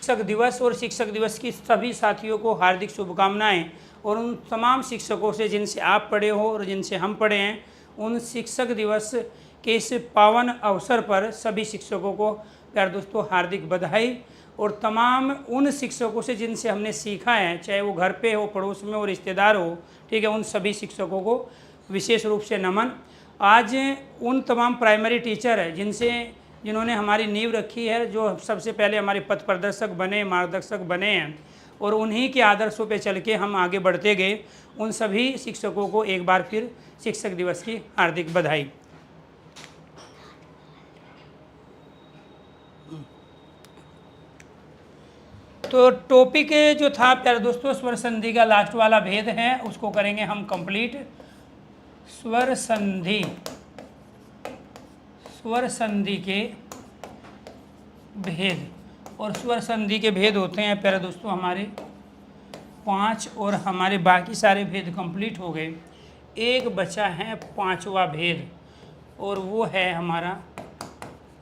शिक्षक दिवस और शिक्षक दिवस की सभी साथियों को हार्दिक शुभकामनाएं। और उन तमाम शिक्षकों से जिनसे आप पढ़े हो और जिनसे हम पढ़े हैं, उन शिक्षक दिवस के इस पावन अवसर पर सभी शिक्षकों को प्यारे दोस्तों हार्दिक बधाई। और तमाम उन शिक्षकों से जिनसे हमने सीखा है, चाहे वो घर पे हो, पड़ोस में हो, रिश्तेदार हो, ठीक है, उन सभी शिक्षकों को विशेष रूप से नमन। आज उन तमाम प्राइमरी टीचर है जिन्होंने हमारी नींव रखी है, जो सबसे पहले हमारे पथ प्रदर्शक बने, मार्गदर्शक बने हैं, और उन्हीं के आदर्शों पे चल के हम आगे बढ़ते गए। उन सभी शिक्षकों को एक बार फिर शिक्षक दिवस की हार्दिक बधाई। तो टॉपिक जो था प्यारे दोस्तों, स्वर संधि का लास्ट वाला भेद है, उसको करेंगे हम कंप्लीट। स्वर संधि के भेद। और स्वर संधि के भेद होते हैं प्यारे दोस्तों हमारे 5, और हमारे बाकी सारे भेद कंप्लीट हो गए। एक बचा है 5वां भेद, और वो है हमारा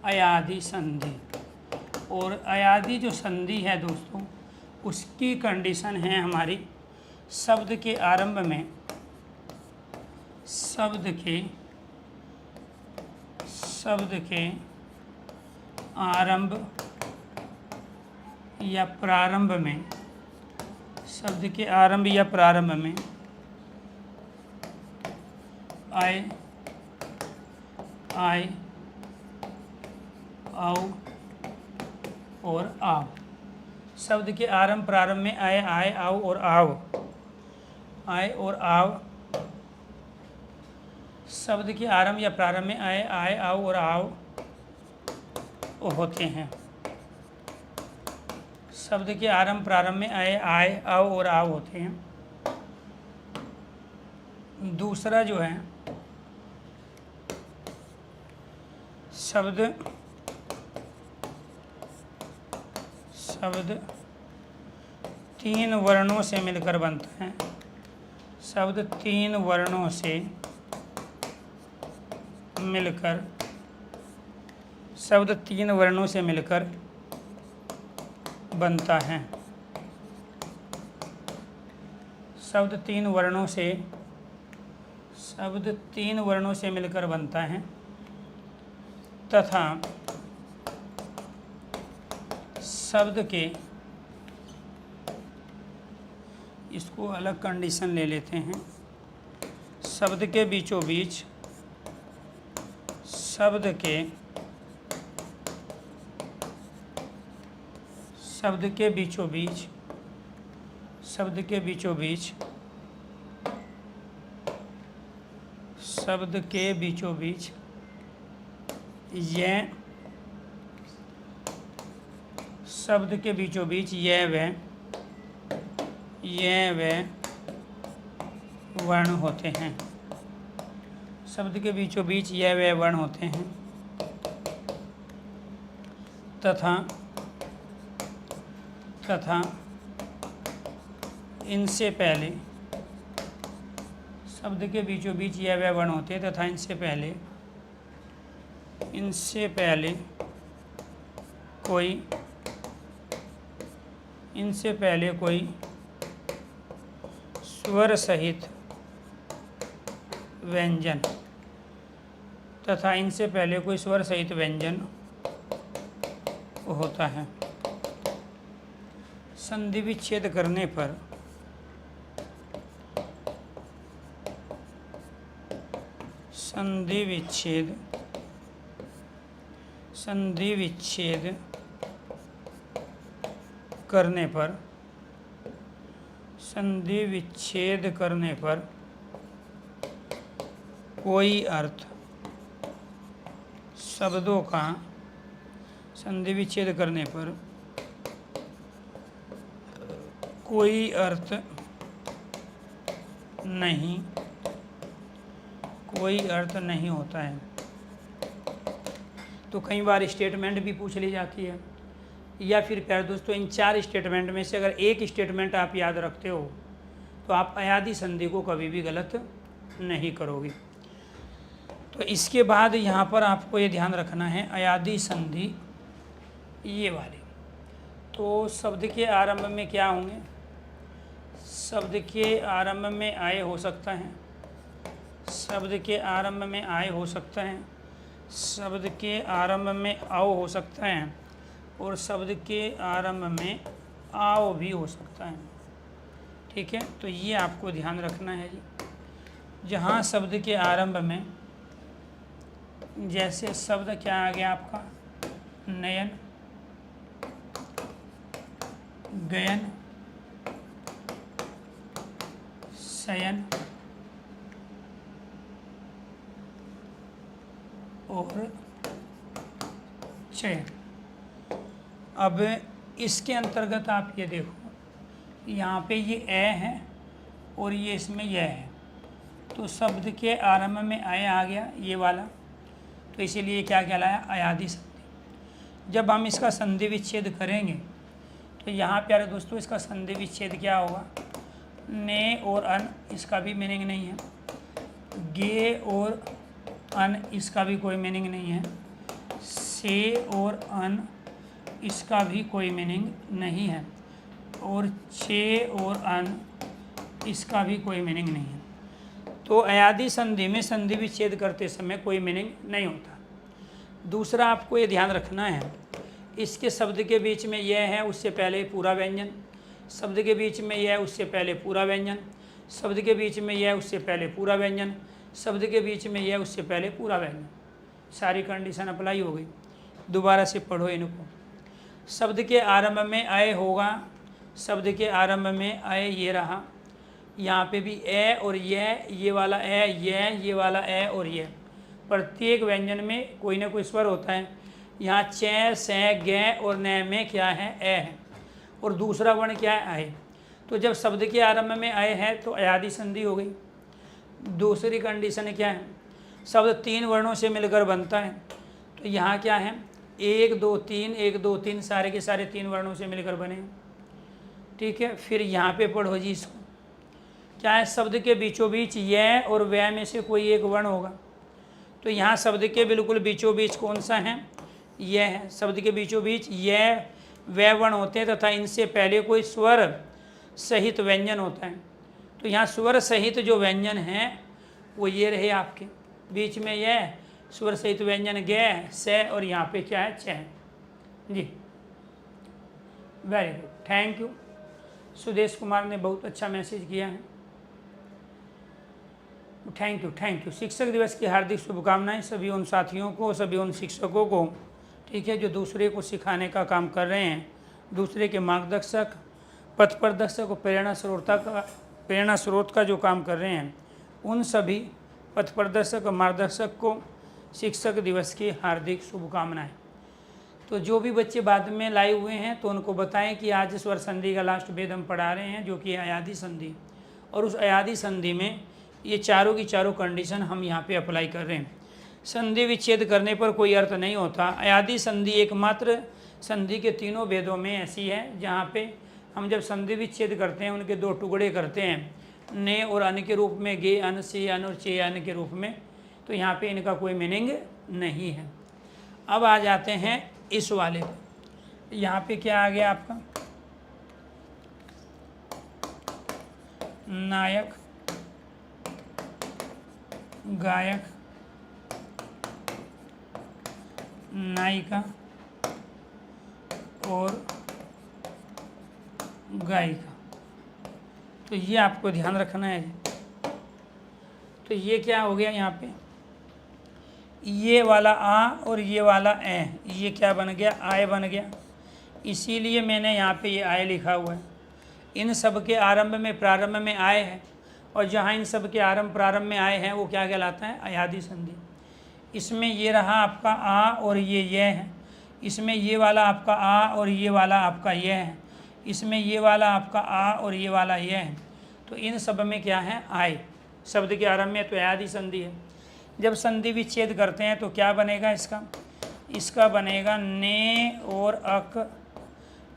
अयादि संधि। और अयादि जो संधि है दोस्तों, उसकी कंडीशन है हमारी शब्द के आरंभ में, शब्द के आरंभ या प्रारंभ में, शब्द के आरंभ या प्रारंभ में आए, आओ और आओ। शब्द के आरंभ प्रारंभ में आए, आओ और आओ, आए और आओ। शब्द के आरंभ या प्रारंभ में आए, आओ और आओ होते हैं। शब्द के आरंभ प्रारंभ में आए, आओ और आओ होते हैं। दूसरा जो है शब्द 3 वर्णों से मिलकर बनता है। शब्द 3 वर्णों से मिलकर, शब्द 3 वर्णों से मिलकर बनता है। शब्द 3 वर्णों से, शब्द 3 वर्णों से मिलकर बनता है तथा शब्द के, इसको अलग कंडीशन ले लेते हैं, शब्द के बीचों बीच, शब्द के बीचों बीच, शब्द के बीचों बीच, शब्द के बीचों बीच यह, शब्द के बीचों बीच यह व वर्ण होते हैं। शब्द के बीचों बीच यह व वर्ण होते हैं तथा इनसे पहले, शब्द के बीचों बीच यह व वर्ण होते हैं तथा इनसे पहले कोई स्वर सहित व्यंजन, तथा इनसे पहले कोई स्वर सहित व्यंजन होता है। संधि विच्छेद करने पर संधि विच्छेद करने पर कोई अर्थ शब्दों का, संधि विच्छेद करने पर कोई अर्थ नहीं होता है। तो कई बार स्टेटमेंट भी पूछ ली जाती है, या फिर प्यारे दोस्तों इन 4 स्टेटमेंट में से अगर एक स्टेटमेंट आप याद रखते हो तो आप अयादि संधि को कभी भी गलत नहीं करोगे। तो इसके बाद यहाँ पर आपको ये ध्यान रखना है, अयादि संधि ये वाली, तो शब्द के आरंभ में क्या होंगे? शब्द के आरंभ में आए हो सकता है, शब्द के आरंभ में आए हो सकता है, शब्द के आरंभ में आओ हो सकता है, और शब्द के आरंभ में आओ भी हो सकता है। ठीक है, तो ये आपको ध्यान रखना है जी। जहाँ शब्द के आरंभ में, जैसे शब्द क्या आ गया आपका? नयन, गयन, शयन और चयन। अब इसके अंतर्गत आप ये देखो, यहाँ पे ये ए है और ये इसमें यह है, तो शब्द के आरंभ में आए आ गया ये वाला, तो इसीलिए क्या कहलाया? अयादि संधि। जब हम इसका संधि विच्छेद करेंगे तो यहाँ प्यारे दोस्तों इसका संधि विच्छेद क्या होगा? ने और अन, इसका भी मीनिंग नहीं है। गे और अन, इसका भी कोई मीनिंग नहीं है। से और अन, इसका भी कोई मीनिंग नहीं है। और छे और अन, इसका भी कोई मीनिंग नहीं है। तो अयादि संधि में संधि विच्छेद करते समय कोई मीनिंग नहीं होता। दूसरा आपको ये ध्यान रखना है, इसके शब्द के बीच में यह है, उससे पहले पूरा व्यंजन, शब्द के बीच में यह, उससे पहले पूरा व्यंजन, शब्द के बीच में यह, उससे पहले पूरा व्यंजन, शब्द के बीच में यह, उससे पहले पूरा व्यंजन। सारी कंडीशन अप्लाई हो गई। दोबारा से पढ़ो इनको। शब्द के आरंभ में आए होगा, शब्द के आरंभ में आए ये रहा, यहाँ पे भी ए और ये वाला ए, ये वाला ए और ये। प्रत्येक व्यंजन में कोई ना कोई स्वर होता है। यहाँ चे, से, गे और न में क्या है? ए है। और दूसरा वर्ण क्या है? आए। तो जब शब्द के आरंभ में आए है तो अयादि संधि हो गई। दूसरी कंडीशन क्या है? शब्द तीन वर्णों से मिलकर बनता है, तो यहाँ क्या है? 1 2 3, 1 2 3, सारे के सारे तीन वर्णों से मिलकर बने। ठीक है, फिर यहाँ पे पढ़ो जी इसको। क्या है? शब्द के बीचों बीच यह और वह में से कोई एक वर्ण होगा, तो यहाँ शब्द के बिल्कुल बीचों बीच कौन सा है? यह है। शब्द के बीचों बीच यह वह वर्ण होते हैं तथा इनसे पहले कोई स्वर सहित व्यंजन होता है। तो यहाँ स्वर सहित जो व्यंजन है वो ये रहे आपके, बीच में यह स्वर सहित व्यंजन गे, से और यहाँ पे क्या है? च जी। Very good, thank you. Sudesh Kumar ने बहुत अच्छा मैसेज किया है। Thank you. शिक्षक दिवस की हार्दिक शुभकामनाएं सभी उन साथियों को, सभी उन शिक्षकों को, ठीक है, जो दूसरे को सिखाने का काम कर रहे हैं, दूसरे के मार्गदर्शक, पथ प्रदर्शक और प्रेरणा स्रोत का जो काम कर रहे हैं, उन सभी पथ प्रदर्शक और मार्गदर्शक को शिक्षक दिवस की हार्दिक शुभकामनाएं। तो जो भी बच्चे बाद में लाए हुए हैं तो उनको बताएं कि आज स्वर संधि का लास्ट भेद हम पढ़ा रहे हैं, जो कि अयादि संधि, और उस अयादि संधि में ये चारों की चारों कंडीशन हम यहाँ पे अप्लाई कर रहे हैं। संधि विच्छेद करने पर कोई अर्थ नहीं होता। अयादि संधि एकमात्र संधि के तीनों भेदों में ऐसी है जहाँ पे हम जब संधि विच्छेद करते हैं उनके दो टुकड़े करते हैं, ने और अन के रूप में, गे अन, से अन और चे अन के रूप में, तो यहाँ पे इनका कोई मीनिंग नहीं है। अब आ जाते हैं इस वाले पे। यहाँ पे क्या आ गया आपका? नायक, गायक, नायिका और गायिका। तो ये आपको ध्यान रखना है। तो ये क्या हो गया? यहाँ पे ये वाला आ और ये वाला ए, ये क्या बन गया? आय बन गया। इसीलिए मैंने यहाँ पे ये आय लिखा हुआ है। इन सब के आरंभ में, प्रारंभ में आय है, और जहाँ इन सब के आरंभ प्रारंभ में आए हैं वो क्या कहलाता है? अयादि संधि। इसमें ये रहा आपका आ और ये है, इसमें ये वाला आपका आ और ये वाला आपका ये है, इसमें ये वाला आपका आ और ये वाला ये है। तो इन सब में क्या है? आय। शब्द के आरंभ में तो अयादि संधि है। जब संधि विच्छेद करते हैं तो क्या बनेगा इसका? इसका बनेगा ने और अक,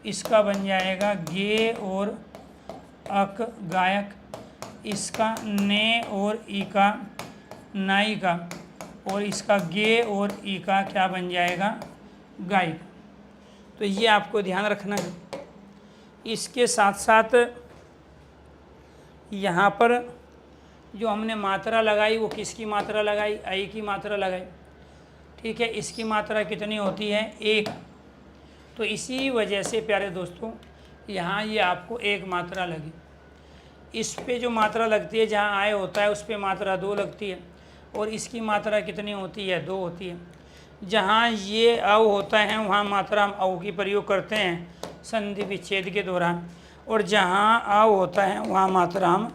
इसका बन जाएगा गे और अक गायक, इसका ने और ई का नायिका, और इसका गे और ई का क्या बन जाएगा? गायिका। तो ये आपको ध्यान रखना है। इसके साथ साथ यहाँ पर जो हमने मात्रा लगाई वो किसकी मात्रा लगाई, आई की मात्रा लगाई। ठीक है, इसकी मात्रा कितनी होती है, 1। तो इसी वजह से प्यारे दोस्तों यहाँ ये आपको 1 मात्रा लगी। इस पे जो मात्रा लगती है, जहाँ आय होता है उस पे मात्रा 2 लगती है, और इसकी मात्रा कितनी होती है, 2 होती है। जहाँ ये अव होता है वहाँ मात्रा हम अव की प्रयोग करते हैं संधि विच्छेद के दौरान, और जहाँ अव होता है वहाँ मात्रा हम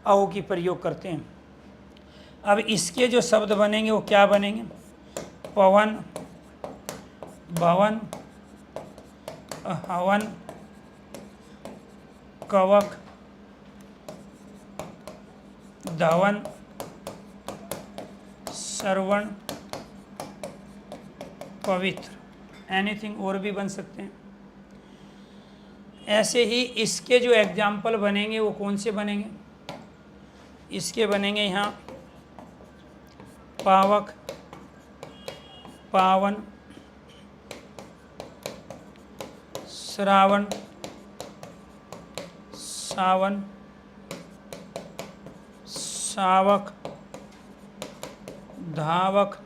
अव की प्रयोग करते हैं। अब इसके जो शब्द बनेंगे वो क्या बनेंगे, पवन, भवन, हवन, कवक, धवन, श्रवण, पवित्र, एनीथिंग और भी बन सकते हैं। ऐसे ही इसके जो एग्जाम्पल बनेंगे वो कौन से बनेंगे, इसके बनेंगे यहाँ पावक, पावन, श्रावण, सावन, शावक, धावक,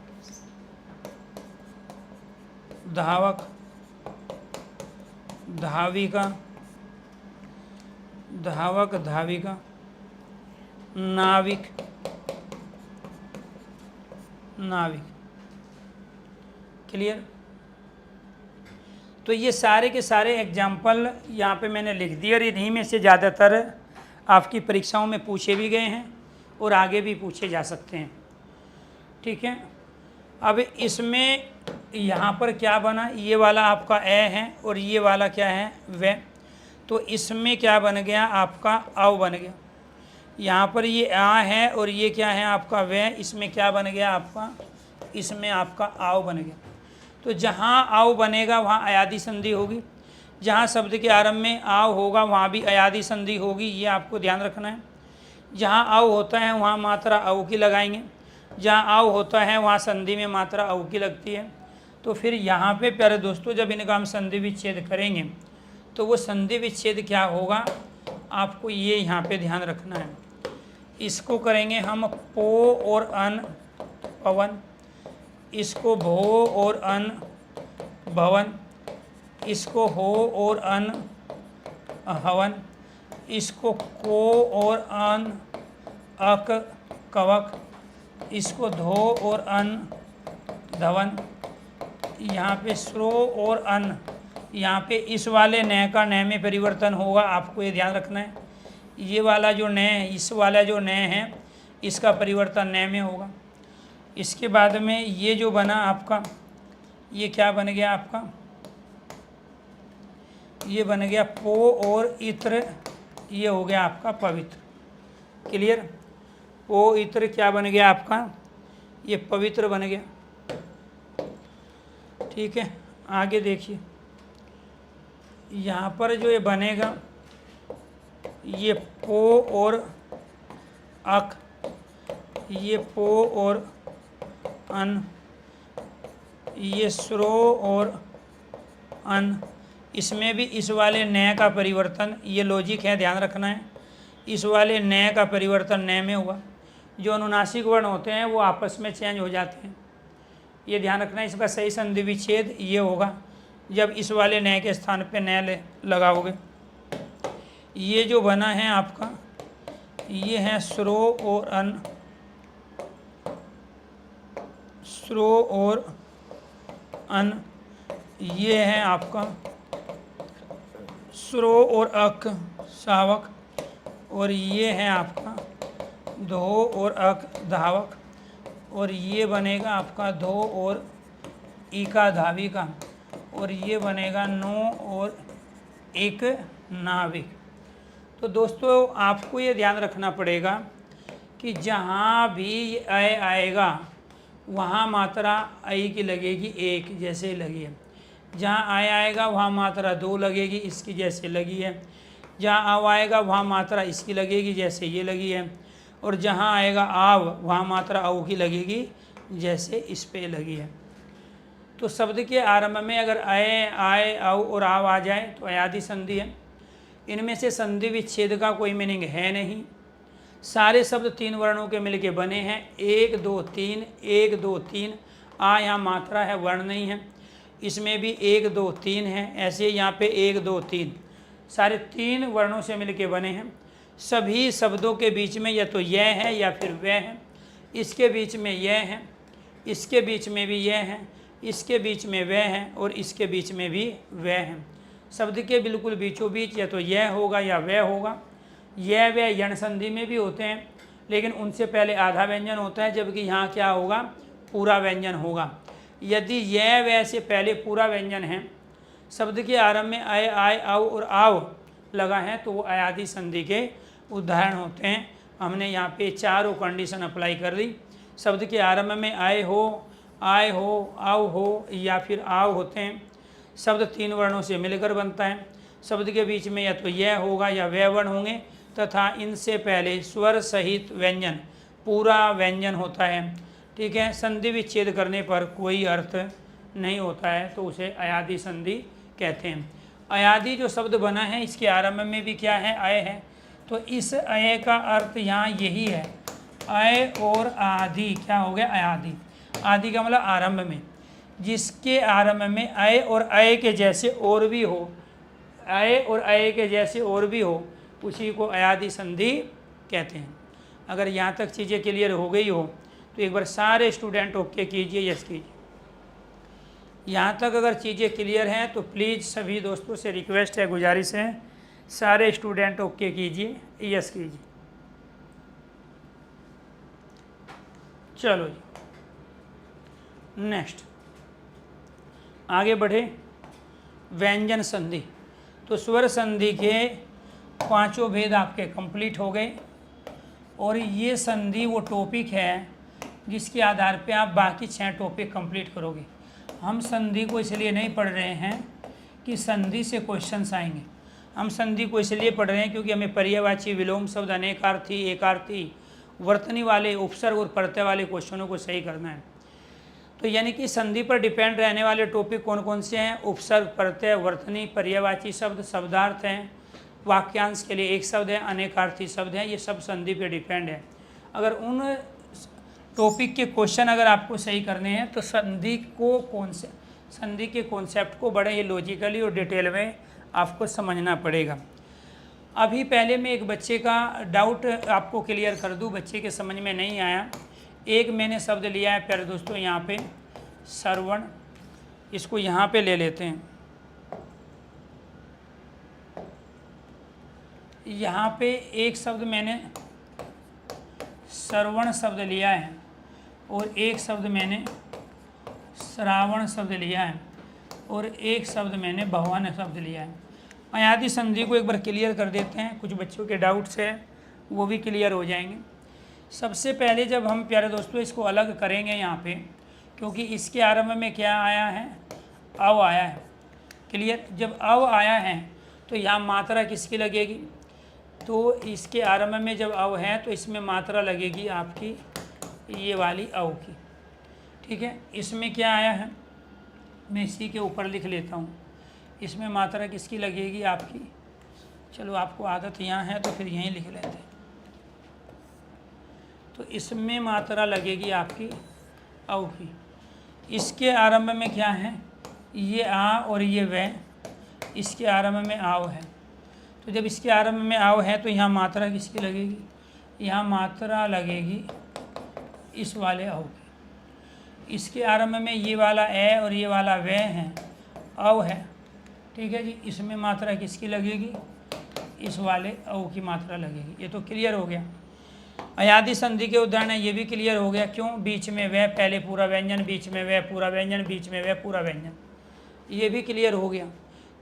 धावक, धाविका, धावक, धाविका, नाविक, नाविक। क्लियर। तो ये सारे के सारे एग्जाम्पल यहाँ पे मैंने लिख दिए, और इन्हीं में से ज़्यादातर आपकी परीक्षाओं में पूछे भी गए हैं और आगे भी पूछे जा सकते हैं। ठीक है, अब इसमें यहाँ पर क्या बना, ये वाला आपका ए है और ये वाला क्या है, वे। तो इसमें क्या बन गया, आपका अव बन गया। यहाँ पर ये आ है और ये क्या है, आपका वे। इसमें क्या बन गया आपका, इसमें आपका आव बन गया। तो जहाँ आव बनेगा वहाँ अयादी संधि होगी, जहाँ शब्द के आरंभ में आव होगा वहाँ भी अयादी संधि होगी, ये आपको ध्यान रखना है। जहाँ आव होता है वहाँ मात्रा अव की लगाएंगे, जहाँ आव होता है वहाँ संधि में मात्रा अव की लगती है। तो फिर यहाँ पे प्यारे दोस्तों जब इनका हम संधि विच्छेद करेंगे तो वो संधि विच्छेद क्या होगा, आपको ये यहाँ पे ध्यान रखना है। इसको करेंगे हम पो और अन पवन, इसको भो और अन भवन, इसको हो और अन हवन, इसको को और अन अक कवक, इसको धो और अन धवन। यहाँ पे श्रो और अन, यहाँ पे इस वाले न का न में परिवर्तन होगा, आपको ये ध्यान रखना है। ये वाला जो न है, इस वाला जो न है, इसका परिवर्तन न में होगा। इसके बाद में ये जो बना आपका, ये क्या बन गया आपका, ये बन गया पो और इत्र, ये हो गया आपका पवित्र। क्लियर। पो इत्र क्या बन गया आपका, ये पवित्र बन गया। ठीक है, आगे देखिए यहाँ पर जो ये बनेगा, ये पो और अक, ये पो और अन, ये श्रो और अन। इसमें भी इस वाले न का परिवर्तन, ये लॉजिक है, ध्यान रखना है। इस वाले न का परिवर्तन न में हुआ। जो अनुनासिक वर्ण होते हैं वो आपस में चेंज हो जाते हैं, ये ध्यान रखना है। इसका सही संधि विच्छेद ये होगा जब इस वाले न के स्थान पे न लगाओगे। ये जो बना है आपका, ये है श्रो और अन, श्रो और अन। ये है आपका श्रो और अक शावक, और ये है आपका धो और अक धावक, और ये बनेगा आपका धो और इका धाविका, और ये बनेगा नो और एक नाविक। तो दोस्तों आपको ये ध्यान रखना पड़ेगा कि जहाँ भी अय आएगा वहाँ मात्रा आई की लगेगी 1 जैसे लगी है। जहाँ आय आएगा वहाँ मात्रा 2 लगेगी इसकी जैसे लगी है। जहाँ आव आएगा वहाँ मात्रा इसकी लगेगी जैसे ये लगी है। और जहाँ आएगा आव वहाँ मात्रा अव की लगेगी जैसे इस पे लगी है। तो शब्द के आरंभ में अगर अय आय अव और आव आ जाए तो अयादि संधि है। इनमें से संधि विच्छेद का कोई मीनिंग है नहीं। सारे शब्द 3 वर्णों के मिलके बने हैं। 1 2 3, 1 2 3। आ यहाँ मात्रा है, वर्ण नहीं है। इसमें भी 1 2 3 है। ऐसे यहाँ पे 1 2 3, सारे 3 वर्णों से मिलके बने हैं। सभी शब्दों के बीच में या तो यह है या फिर वह है। इसके बीच में यह है, इसके बीच में भी यह है, इसके बीच में वह है और इसके बीच में भी वह है। शब्द के बिल्कुल बीचों बीच या तो यह होगा या वह होगा। यह वह यण संधि में भी होते हैं, लेकिन उनसे पहले आधा व्यंजन होता है, जबकि यहाँ क्या होगा, पूरा व्यंजन होगा। यदि यह वह से पहले पूरा व्यंजन है, शब्द के आरंभ में अय आय औ और आव लगा है, तो वो अयादि संधि के उदाहरण होते हैं। हमने यहाँ पे चारों कंडीशन अप्लाई कर दी। शब्द के आरंभ में आय हो, आव हो या फिर आव होते हैं। शब्द 3 वर्णों से मिलकर बनता है। शब्द के बीच में या तो यह होगा या वह वर्ण होंगे, तथा इनसे पहले स्वर सहित व्यंजन, पूरा व्यंजन होता है। ठीक है, संधि विच्छेद करने पर कोई अर्थ नहीं होता है, तो उसे अयादि संधि कहते हैं। अयादि जो शब्द बना है, इसके आरंभ में भी क्या है, अय है। तो इस अय का अर्थ यहाँ यही है, अय और आदि क्या हो गया, अयादि। आदि का मतलब आरंभ में, जिसके आरंभ में अय और अय के जैसे और भी हो, अय और अय के जैसे और भी हो, उसी को अयादि संधि कहते हैं। अगर यहाँ तक चीज़ें क्लियर हो गई हो तो एक बार सारे स्टूडेंट ओके कीजिए, यस कीजिए। यहाँ तक अगर चीज़ें क्लियर हैं तो प्लीज़ सभी दोस्तों से रिक्वेस्ट है, गुजारिश है, सारे स्टूडेंट ओके कीजिए, यस कीजिए। चलो जी, नेक्स्ट आगे बढ़े। व्यंजन संधि। तो स्वर संधि के 5 भेद आपके कंप्लीट हो गए, और ये संधि वो टॉपिक है जिसके आधार पे आप बाकी 6 टॉपिक कंप्लीट करोगे। हम संधि को इसलिए नहीं पढ़ रहे हैं कि संधि से क्वेश्चंस आएंगे। हम संधि को इसलिए पढ़ रहे हैं क्योंकि हमें पर्यायवाची, विलोम शब्द, अनेकार्थी, एकार्थी, वर्तनी वाले, उपसर्ग और प्रत्यय वाले क्वेश्चनों को सही करना है। तो यानी कि संधि पर डिपेंड रहने वाले टॉपिक कौन कौन से हैं, उपसर्ग, प्रत्यय, वर्तनी, पर्यायवाची शब्द, शब्दार्थ हैं, वाक्यांश के लिए एक शब्द है, अनेकार्थी शब्द है, ये सब संधि पे डिपेंड है। अगर उन टॉपिक के क्वेश्चन अगर आपको सही करने हैं तो संधि के कॉन्सेप्ट को बड़े ही लॉजिकली और डिटेल में आपको समझना पड़ेगा। अभी पहले मैं एक बच्चे का डाउट आपको क्लियर कर दूं, बच्चे के समझ में नहीं आया। एक मैंने शब्द लिया है प्यारे दोस्तों, यहाँ पे श्रवण, इसको यहाँ पे ले लेते हैं। यहाँ पे एक शब्द मैंने श्रवण शब्द लिया है और एक शब्द मैंने श्रावण शब्द लिया है और एक शब्द मैंने भवन शब्द लिया है। अयादि संधि को एक बार क्लियर कर देते हैं, कुछ बच्चों के डाउट्स है वो भी क्लियर हो जाएंगे। सबसे पहले जब हम प्यारे दोस्तों इसको अलग करेंगे यहाँ पे, क्योंकि इसके आरंभ में क्या आया है, अव आया है। क्लियर, जब अव आया है तो यहाँ मात्रा किसकी लगेगी, तो इसके आरंभ में जब अव है तो इसमें मात्रा लगेगी आपकी ये वाली अव की। ठीक है, इसमें क्या आया है, मैं इसी के ऊपर लिख लेता हूँ। इसमें मात्रा किसकी लगेगी आपकी, चलो आपको आदत यहाँ है तो फिर यहीं लिख लेते हैं। तो इसमें मात्रा लगेगी आपकी अव की। इसके आरंभ में क्या है, ये आ और ये वह, इसके आरंभ में आव है। तो जब इसके आरंभ में आव है तो यहाँ मात्रा किसकी लगेगी, यहाँ मात्रा लगेगी इस वाले अव की। इसके आरंभ में ये वाला ए और ये वाला वह है, अव है। ठीक है जी, इसमें मात्रा किसकी लगेगी, इस वाले अव की मात्रा लगेगी। ये तो क्लियर हो गया। अयादि संधि के उदाहरण है, ये भी क्लियर हो गया। क्यों, बीच में वह, पहले पूरा व्यंजन, बीच में वह पूरा व्यंजन, बीच में वह पूरा व्यंजन, ये भी क्लियर हो गया।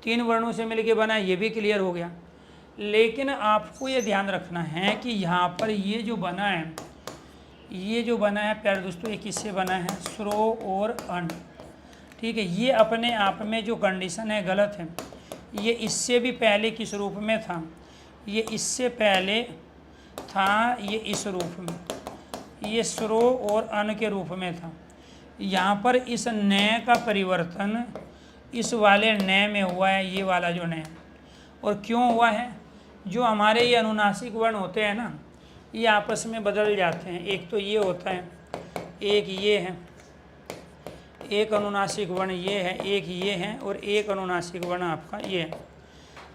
3 वर्णों से मिलके बना, ये भी क्लियर हो गया। लेकिन आपको ये ध्यान रखना है कि यहाँ पर ये जो बना है, ये जो बना है प्यारे दोस्तों, ये किससे बना है, स्रो और अन। ठीक है, ये अपने आप में जो कंडीशन है गलत है। ये इससे भी पहले किस रूप में था, ये इससे पहले था ये इस रूप में, ये स्रो और अन के रूप में था। यहाँ पर इस न का परिवर्तन इस वाले न में हुआ है, ये वाला जो न, और क्यों हुआ है? जो हमारे ये अनुनासिक वर्ण होते हैं ना, ये आपस में बदल जाते हैं। एक तो ये होता है, एक ये है, एक अनुनासिक वर्ण ये है, एक ये है, और एक अनुनासिक वर्ण आपका ये है।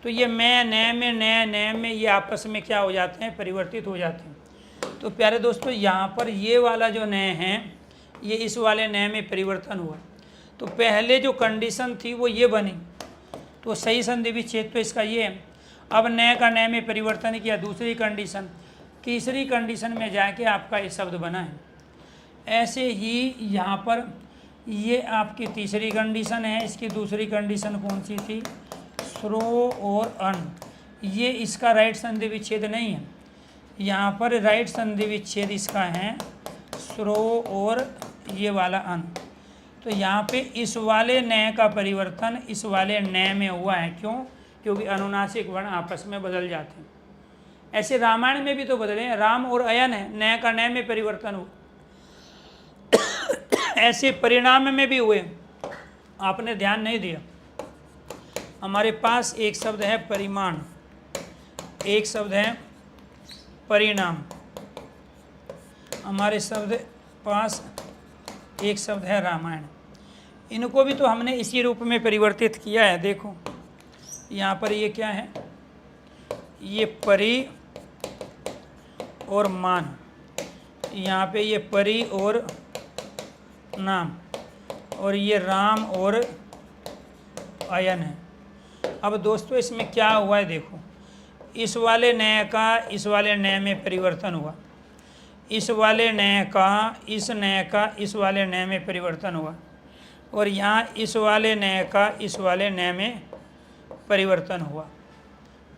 तो ये मैं, न में ये आपस में क्या हो जाते हैं? परिवर्तित हो जाते हैं। तो प्यारे दोस्तों, यहाँ पर ये वाला जो न है, ये इस वाले न में परिवर्तन हुआ। तो पहले जो कंडीशन थी वो ये बनी, तो सही संधि विच्छेद तो इसका ये है। अब न का न में परिवर्तन किया, दूसरी कंडीशन, तीसरी कंडीशन में जाके आपका ये शब्द बना है। ऐसे ही यहाँ पर ये आपकी तीसरी कंडीशन है। इसकी दूसरी कंडीशन कौन सी थी? स्रो और अन। ये इसका राइट संधि विच्छेद नहीं है, यहाँ पर राइट संधि विच्छेद इसका है स्रो और ये वाला अन। तो यहाँ पे इस वाले न का परिवर्तन इस वाले न में हुआ है। क्यों? क्योंकि अनुनासिक वर्ण आपस में बदल जाते हैं। ऐसे रामायण में भी तो बदले हैं, राम और अयन है, न का न में परिवर्तन हुआ। ऐसे परिणाम में भी हुए, आपने ध्यान नहीं दिया। हमारे पास एक शब्द है परिमाण, एक शब्द है परिणाम, हमारे शब्द पास एक शब्द है रामायण। इनको भी तो हमने इसी रूप में परिवर्तित किया है। देखो यहाँ पर ये क्या है? ये परि और मान, यहाँ पे ये परि और नाम, और ये राम और अयन है। अब दोस्तों इसमें क्या हुआ है? देखो, इस वाले न का इस वाले न में परिवर्तन हुआ, इस वाले न का इस वाले न में परिवर्तन हुआ, और यहाँ इस वाले न का इस वाले न में परिवर्तन हुआ।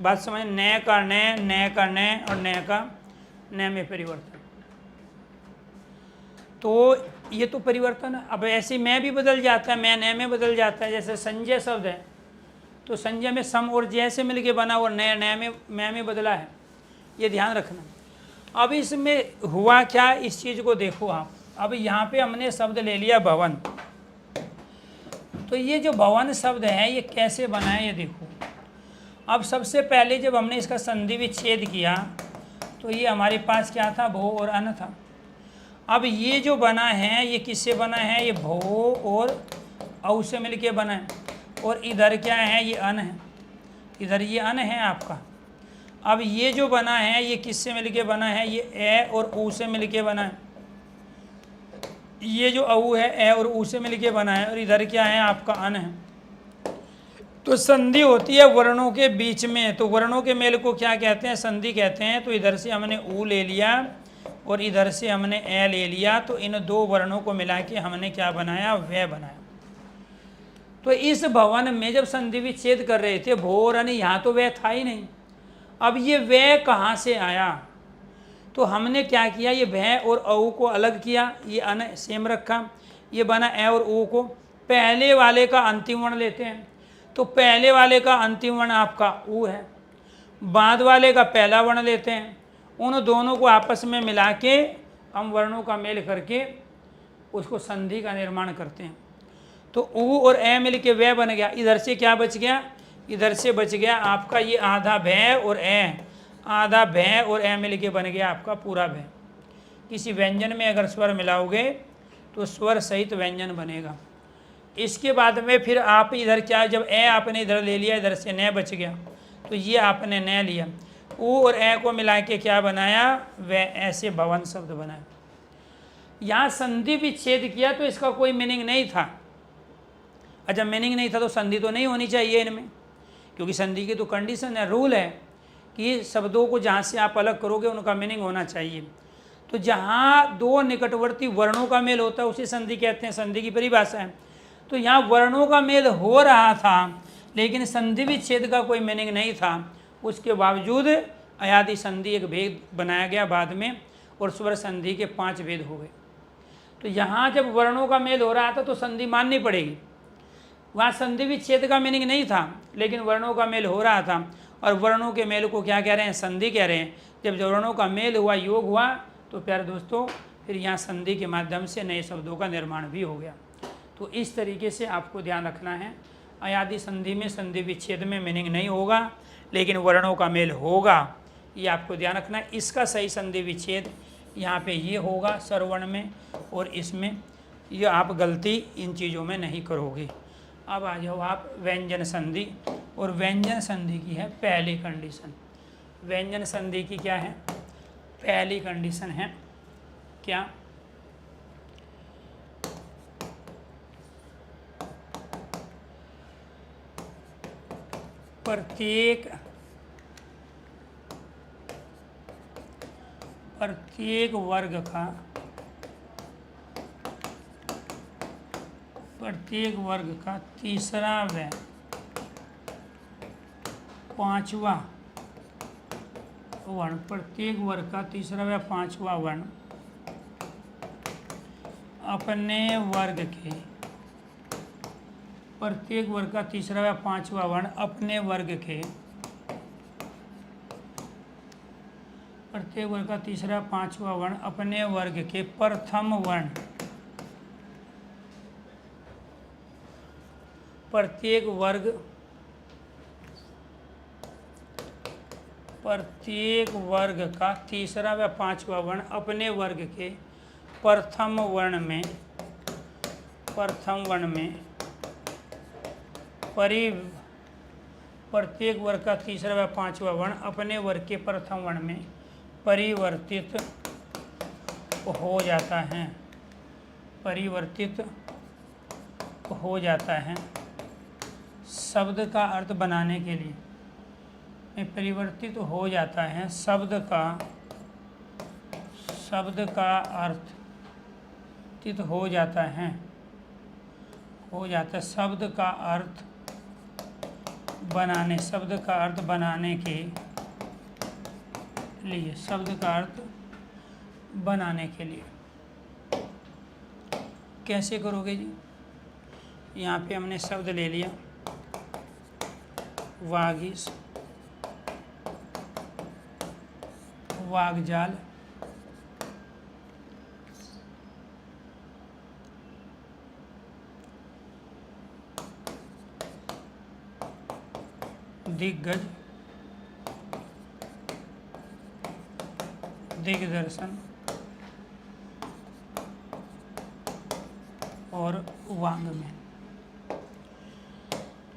बात समझ? न का न और न का न में परिवर्तन। तो ये तो परिवर्तन है। अब ऐसे में भी बदल जाता है, मैं न में बदल जाता है। जैसे संजय शब्द है, तो संजय में सम और जय से मिलके बना और न में मैं में बदला है, ये ध्यान रखना। अब इसमें हुआ क्या, इस चीज़ को देखो आप। अब यहाँ पे हमने शब्द ले लिया भवन, तो ये जो भवन शब्द है ये कैसे बना है ये देखो। अब सबसे पहले जब हमने इसका संधि विच्छेद किया तो ये हमारे पास क्या था? भो और अन था। अब ये जो बना है ये किससे बना है? ये भो और औ से मिलके बना है, और इधर क्या है? ये अन है, इधर ये अन है आपका। अब ये जो बना है ये किससे मिलके बना है? ये ए और ऊ से मिलके बना है। ये जो औ है ए और ऊ से मिलके बना है, और इधर क्या है? आपका अन है। तो संधि होती है वर्णों के बीच में, तो वर्णों के मेल को क्या कहते हैं? संधि कहते हैं। तो इधर से हमने ऊ ले लिया और इधर से हमने ए ले लिया, तो इन दो वर्णों को मिला के हमने क्या बनाया? वह बनाया। तो इस भवन में जब संधि विच्छेद कर रहे थे भो और अन, यहाँ तो वह था ही नहीं। अब ये वह कहाँ से आया? तो हमने क्या किया? ये भय और औ को अलग किया, ये अन सेम रखा, ये बना ए और ऊ को। पहले वाले का अंतिम वर्ण लेते हैं, तो पहले वाले का अंतिम वर्ण आपका ऊ है, बाद वाले का पहला वर्ण लेते हैं, उन दोनों को आपस में मिला के हम वर्णों का मेल करके उसको संधि का निर्माण करते हैं। तो ऊ और ए मिल के वह बन गया। इधर से क्या बच गया? इधर से बच गया आपका ये आधा भय और ए, आधा भय और ए मिल के बन गया आपका पूरा भय। किसी व्यंजन में अगर स्वर मिलाओगे तो स्वर सहित व्यंजन बनेगा। इसके बाद में फिर आप इधर क्या, जब ए आपने इधर ले लिया, इधर से न बच गया, तो ये आपने न लिया, ऊ और ए को मिला के क्या बनाया? वह ऐसे भवन शब्द बनाया। यहाँ संधि विच्छेद किया तो इसका कोई मीनिंग नहीं था। अच्छा, मीनिंग नहीं था तो संधि तो नहीं होनी चाहिए इनमें, क्योंकि संधि की तो कंडीशन है, रूल है कि शब्दों को जहाँ से आप अलग करोगे उनका मीनिंग होना चाहिए। तो जहाँ दो निकटवर्ती वर्णों का मेल होता है उसे संधि कहते हैं, संधि की परिभाषा है। तो यहाँ वर्णों का मेल हो रहा था लेकिन संधि विच्छेद का कोई मीनिंग नहीं था, उसके बावजूद अयादि संधि एक भेद बनाया गया बाद में, और स्वर संधि के 5 भेद हो गए। तो यहाँ जब वर्णों का मेल हो रहा था तो संधि माननी पड़ेगी। वहाँ संधि विच्छेद का मीनिंग नहीं था लेकिन वर्णों का मेल हो रहा था, और वर्णों के मेल को क्या कह रहे हैं? संधि कह रहे हैं। जब वर्णों का मेल हुआ, योग हुआ, तो प्यारे दोस्तों फिर यहाँ संधि के माध्यम से नए शब्दों का निर्माण भी हो गया। तो इस तरीके से आपको ध्यान रखना है। अयादि संधि में संधि विच्छेद में मीनिंग नहीं होगा, लेकिन वर्णों का मेल होगा, ये आपको ध्यान रखना है। इसका सही संधि विच्छेद यहाँ पे ये होगा स्वरवर्ण में, और इसमें ये आप गलती इन चीज़ों में नहीं करोगे। अब आ जाओ आप व्यंजन संधि, और व्यंजन संधि की है पहली कंडीशन। व्यंजन संधि की क्या है? पहली कंडीशन है क्या? प्रत्येक वर्ग का तीसरा व पांचवा वर्ण, प्रत्येक वर्ग का तीसरा व पांचवा वर्ण अपने वर्ग के, प्रत्येक वर्ग का तीसरा व पांचवा वर्ण अपने वर्ग के, प्रत्येक वर्ग का तीसरा पांचवा वर्ण अपने वर्ग के प्रथम वर्ण, प्रत्येक वर्ग का तीसरा व पांचवा वर्ण अपने वर्ग के प्रथम वर्ण में प्रत्येक वर्ग का तीसरा व पांचवा वर्ण अपने वर्ग के प्रथम वर्ण में परिवर्तित हो जाता है, परिवर्तित हो जाता है। शब्द का अर्थ बनाने के लिए परिवर्तित हो जाता है, शब्द का अर्थ हो जाता है, शब्द का अर्थ बनाने, शब्द का अर्थ बनाने के लिए, शब्द का अर्थ बनाने के लिए कैसे करोगे जी? यहाँ पे हमने शब्द ले लिया वागीश, वागजाल, दिग्गज, दिग्दर्शन और वांग्मय।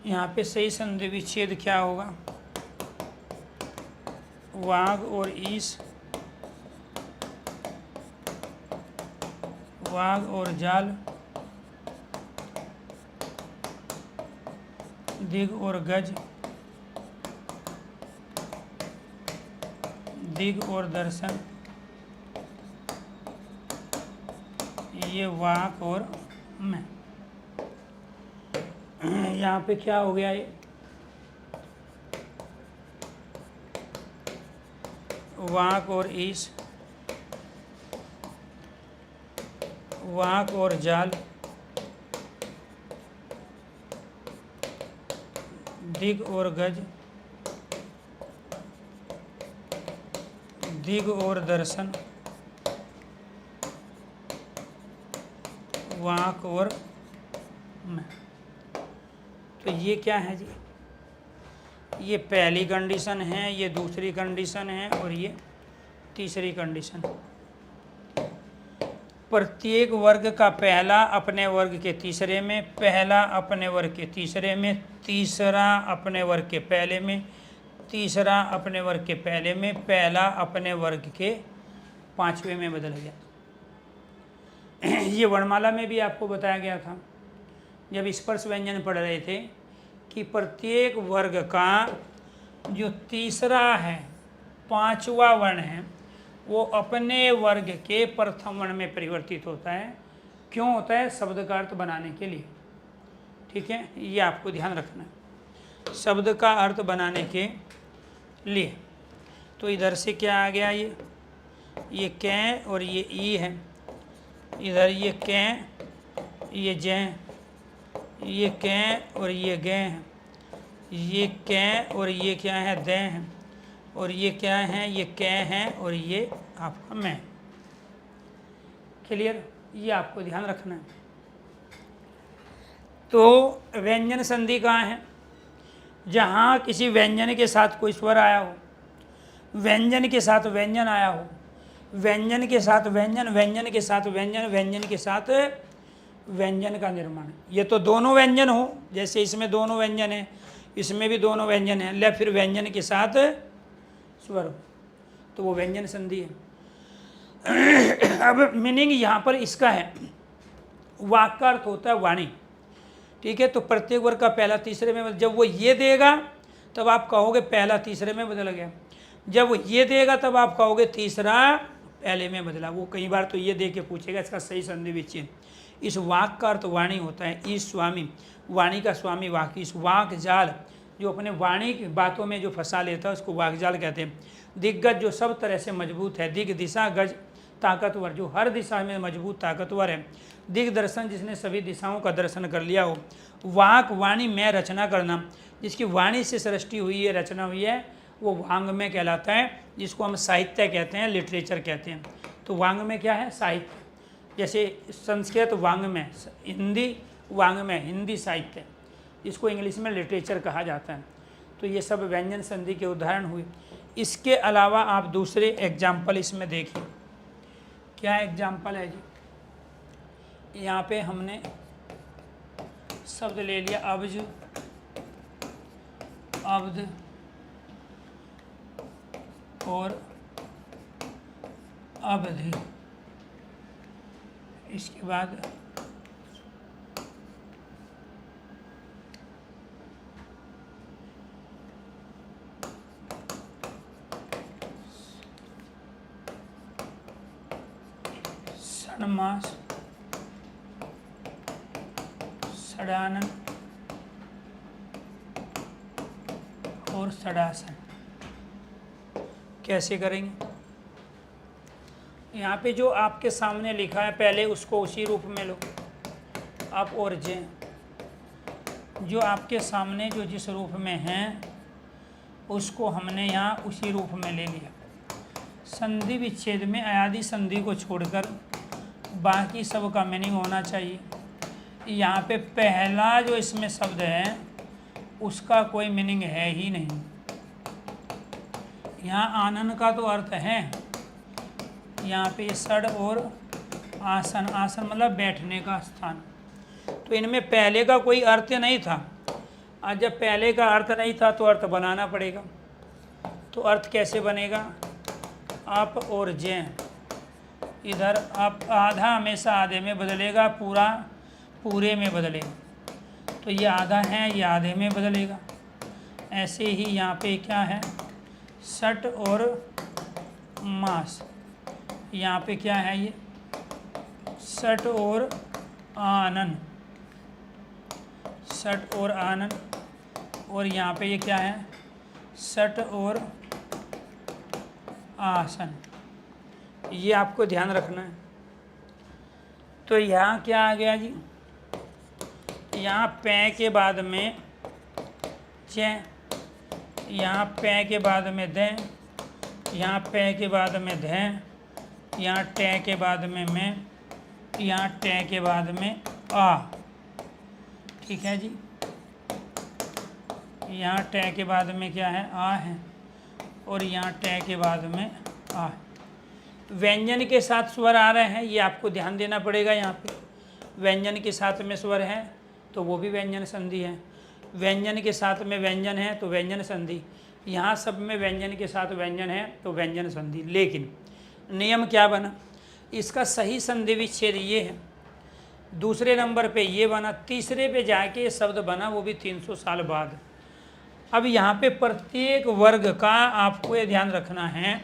यहाँ पे सही संधि विच्छेद क्या होगा? वाग और ईश, वाग और जाल, दिग और गज, दिग और दर्शन, ये वाक और मैं। यहाँ पे क्या हो गया? ये वाक और ईश, वाक और जाल, दिग और गज, दिग और दर्शन, वाक और मैं। तो ये क्या है जी? ये पहली कंडीशन है, ये दूसरी कंडीशन है, और ये तीसरी कंडीशन। प्रत्येक वर्ग का पहला अपने वर्ग के तीसरे में, पहला अपने वर्ग के तीसरे में, तीसरा अपने वर्ग के पहले में, तीसरा अपने वर्ग के पहले में, पहला अपने वर्ग के पांचवें में बदल गया। ये वर्णमाला में भी आपको बताया गया था जब स्पर्श व्यंजन पढ़ रहे थे कि प्रत्येक वर्ग का जो तीसरा है, पांचवा वर्ण है, वो अपने वर्ग के प्रथम वर्ण में परिवर्तित होता है। क्यों होता है? शब्द का अर्थ बनाने के लिए। ठीक है, ये आपको ध्यान रखना है, शब्द का अर्थ बनाने के लिए। तो इधर से क्या आ गया? ये कै और ये ई है, इधर ये कै, ये जै, ये कै और ये गै है, ये कै और ये क्या है? दै है, और ये क्या है? ये कै है, और ये आपका मैं। क्लियर? ये आपको ध्यान रखना है। तो व्यंजन संधि कहाँ है? जहाँ किसी व्यंजन के साथ कोई स्वर आया हो, व्यंजन के साथ व्यंजन आया हो, व्यंजन के साथ व्यंजन, व्यंजन के साथ व्यंजन, व्यंजन के साथ व्यंजन का निर्माण। ये तो दोनों व्यंजन हो, जैसे इसमें दोनों व्यंजन है, इसमें भी दोनों व्यंजन है, ले फिर व्यंजन के साथ स्वर हो, तो वो व्यंजन संधि है। अब मीनिंग यहाँ पर इसका है, वाक का अर्थ होता है वाणी, ठीक है। तो प्रत्येक वर्ग का पहला तीसरे में, जब वो ये देगा तब आप कहोगे पहला तीसरे में बदल गया, जब वो ये देगा तब आप कहोगे तीसरा पहले में बदला। वो कई बार तो ये दे के पूछेगा इसका सही संधि विच्छेद। इस वाक का अर्थ वाणी होता है। इस स्वामी, वाणी का स्वामी वाक, इस वाक जाल जो अपने वाणी की बातों में जो फंसा लेता है उसको वाक जाल कहते हैं। दिग्गज जो सब तरह से मजबूत है, दिग दिशा गज ताकतवर जो हर दिशा में मजबूत ताकतवर है, दिग दर्शन जिसने सभी दिशाओं का दर्शन कर लिया हो, वाक वाणी में रचना करना, जिसकी वाणी से सृष्टि हुई है, रचना हुई है, वो वांग्मय कहलाता है, जिसको हम साहित्य कहते हैं, लिटरेचर कहते हैं। तो वांग्मय क्या है? साहित्य। जैसे संस्कृत वांग्मय, हिंदी वांग्मय, हिंदी साहित्य, इसको इंग्लिश में लिटरेचर कहा जाता है। तो ये सब व्यंजन संधि के उदाहरण हुए। इसके अलावा आप दूसरे एग्जाम्पल इसमें देखिए। क्या एग्जाम्पल है जी? यहाँ पे हमने शब्द ले लिया अब्ज, अब्द और अवधि। इसके बाद षण्मास, षडानन और षडासन। कैसे करेंगे? यहाँ पे जो आपके सामने लिखा है पहले उसको उसी रूप में लो, अप और जे, जो आपके सामने जो जिस रूप में है उसको हमने यहाँ उसी रूप में ले लिया। संधि विच्छेद में अयादि संधि को छोड़कर बाकी सब का मीनिंग होना चाहिए। यहाँ पे पहला जो इसमें शब्द है उसका कोई मीनिंग है ही नहीं। यहाँ आनन का तो अर्थ है, यहाँ पे षड और आसन, आसन मतलब बैठने का स्थान। तो इनमें पहले का कोई अर्थ नहीं था। आज जब पहले का अर्थ नहीं था तो अर्थ बनाना पड़ेगा। तो अर्थ कैसे बनेगा? अप और जे। इधर आप आधा हमेशा आधे में बदलेगा, पूरा पूरे में बदलेगा। तो ये आधा है, ये आधे में बदलेगा। ऐसे ही यहाँ पे क्या है? षट और मास। यहाँ पे क्या है? ये षट और आनन, षट और आनन। और यहाँ पे ये क्या है? षट और आसन। ये आपको ध्यान रखना है। तो यहाँ क्या आ गया जी? यहाँ पै के बाद में चे, यहाँ पै के बाद में दें, यहाँ पै के बाद में धें, यहाँ टै के बाद में मैं, यहाँ टै के बाद में आ। ठीक है जी। यहाँ टै के बाद में क्या है? आ है। और यहाँ टै के बाद में आ। व्यंजन के साथ स्वर आ रहे हैं, ये आपको ध्यान देना पड़ेगा। यहाँ पे व्यंजन के साथ में स्वर है तो वो भी व्यंजन संधि है। व्यंजन के साथ में व्यंजन है तो व्यंजन संधि। यहाँ सब में व्यंजन के साथ व्यंजन है तो व्यंजन संधि। लेकिन नियम क्या बना? इसका सही संधि विच्छेद ये है, दूसरे नंबर पे ये बना, तीसरे पे जाके ये शब्द बना, वो भी 300 साल बाद। अब यहाँ पे प्रत्येक वर्ग का आपको ये ध्यान रखना है,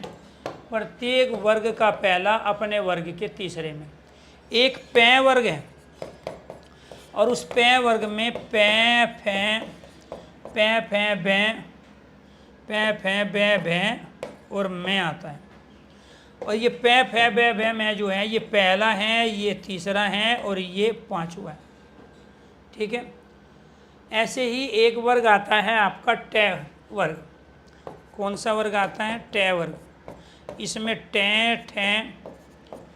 प्रत्येक वर्ग का पहला अपने वर्ग के तीसरे में। एक पै वर्ग है और उस पै वर्ग में पै फै, पै फै बै, पै फै बै भै और मैं आता है। और ये पै फै बै भै मैं जो है ये पहला है, ये तीसरा है और ये पांचवा है। ठीक है। ऐसे ही एक वर्ग आता है आपका टै वर्ग। कौन सा वर्ग आता है? टै वर्ग। इसमें टै, ठै,